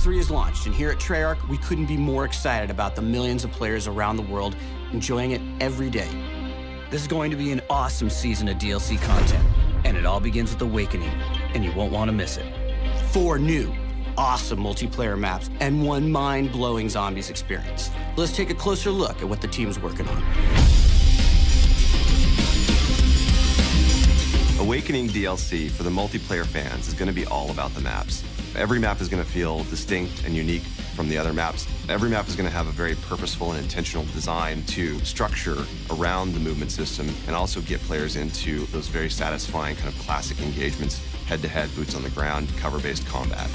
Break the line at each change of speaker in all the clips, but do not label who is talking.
3 is launched, and here at Treyarch, we couldn't be more excited about the millions of players around the world enjoying it every day. This is going to be an awesome season of DLC content, and it all begins with Awakening, and you won't want to miss it. 4 new, awesome multiplayer maps, and 1 mind-blowing zombies experience. Let's take a closer look at what the team's working on.
Awakening DLC for the multiplayer fans is going to be all about the maps. Every map is going to feel distinct and unique from the other maps. Every map is going to have a very purposeful and intentional design to structure around the movement system and also get players into those very satisfying kind of classic engagements, head-to-head, boots on the ground, cover-based combat.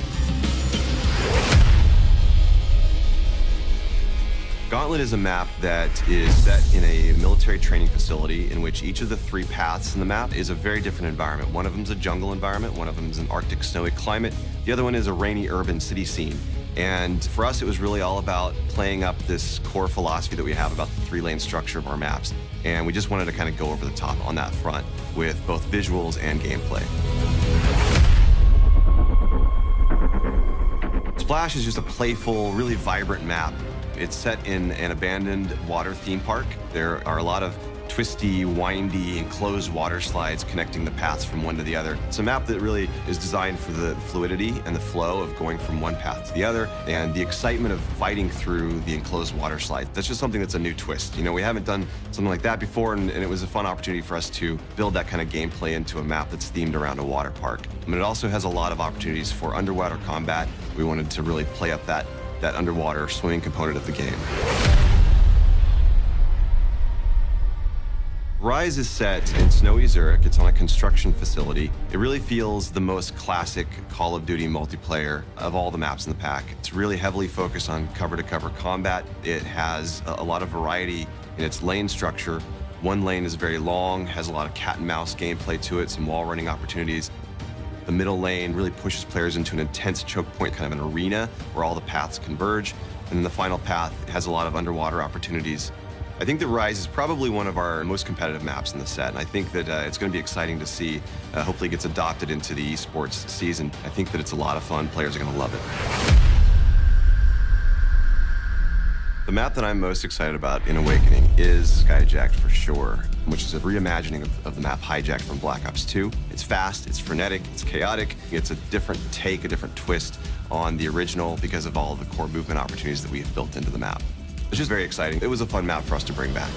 Gauntlet is a map that is set in a military training facility in which each of the 3 paths in the map is a very different environment. One of them is a jungle environment, one of them is an Arctic snowy climate, the other one is a rainy urban city scene. And for us, it was really all about playing up this core philosophy that we have about the 3-lane structure of our maps. And we just wanted to kind of go over the top on that front with both visuals and gameplay. Splash is just a playful, really vibrant map. It's set in an abandoned water theme park. There are a lot of twisty, windy, enclosed water slides connecting the paths from one to the other. It's a map that really is designed for the fluidity and the flow of going from one path to the other and the excitement of fighting through the enclosed water slides. That's just something that's a new twist. You know, we haven't done something like that before, and it was a fun opportunity for us to build that kind of gameplay into a map that's themed around a water park. I mean, it also has a lot of opportunities for underwater combat. We wanted to really play up that underwater swimming component of the game. Rise is set in snowy Zurich. It's on a construction facility. It really feels the most classic Call of Duty multiplayer of all the maps in the pack. It's really heavily focused on cover-to-cover combat. It has a lot of variety in its lane structure. One lane is very long, has a lot of cat-and-mouse gameplay to it, some wall-running opportunities. The middle lane really pushes players into an intense choke point, kind of an arena where all the paths converge. And then the final path has a lot of underwater opportunities. I think that Rise is probably one of our most competitive maps in the set, and I think that it's going to be exciting to see. Hopefully it gets adopted into the esports season. I think that it's a lot of fun. Players are going to love it. The map that I'm most excited about in Awakening is SKYJACKED for sure, which is a reimagining of the map Hijacked from Black Ops 2. It's fast, it's frenetic, it's chaotic. It's a different take, a different twist on the original because of all of the core movement opportunities that we have built into the map. It's just very exciting. It was a fun map for us to bring back.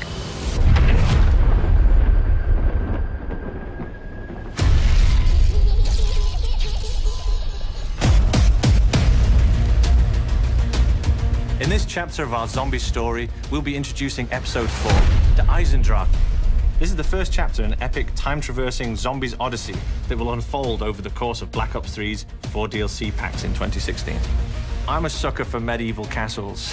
In this chapter of our zombie story, we'll be introducing Episode 4, the EISENDRACHE. This is the first chapter in an epic time-traversing zombies odyssey that will unfold over the course of Black Ops 3's 4 DLC packs in 2016. I'm a sucker for medieval castles.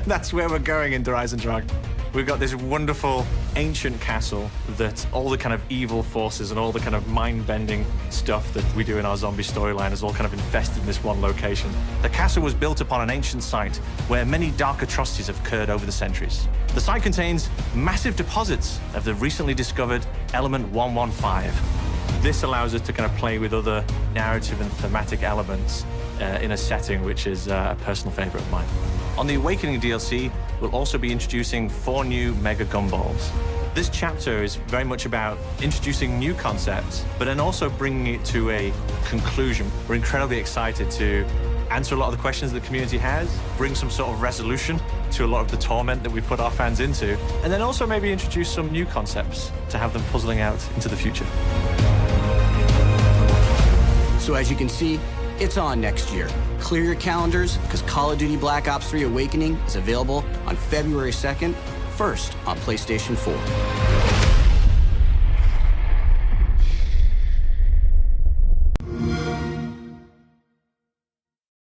That's where we're going in Der EISENDRACHE. We've got this wonderful ancient castle that all the kind of evil forces and all the kind of mind-bending stuff that we do in our zombie storyline is all kind of infested in this one location. The castle was built upon an ancient site where many dark atrocities have occurred over the centuries. The site contains massive deposits of the recently discovered element 115. This allows us to kind of play with other narrative and thematic elements in a setting which is a personal favorite of mine. On the Awakening DLC, we'll also be introducing 4 new Mega Gumballs. This chapter is very much about introducing new concepts, but then also bringing it to a conclusion. We're incredibly excited to answer a lot of the questions the community has, bring some sort of resolution to a lot of the torment that we put our fans into, and then also maybe introduce some new concepts to have them puzzling out into the future.
So as you can see, it's on next year. Clear your calendars, because Call of Duty Black Ops 3 Awakening is available on February 2nd, first on PlayStation 4.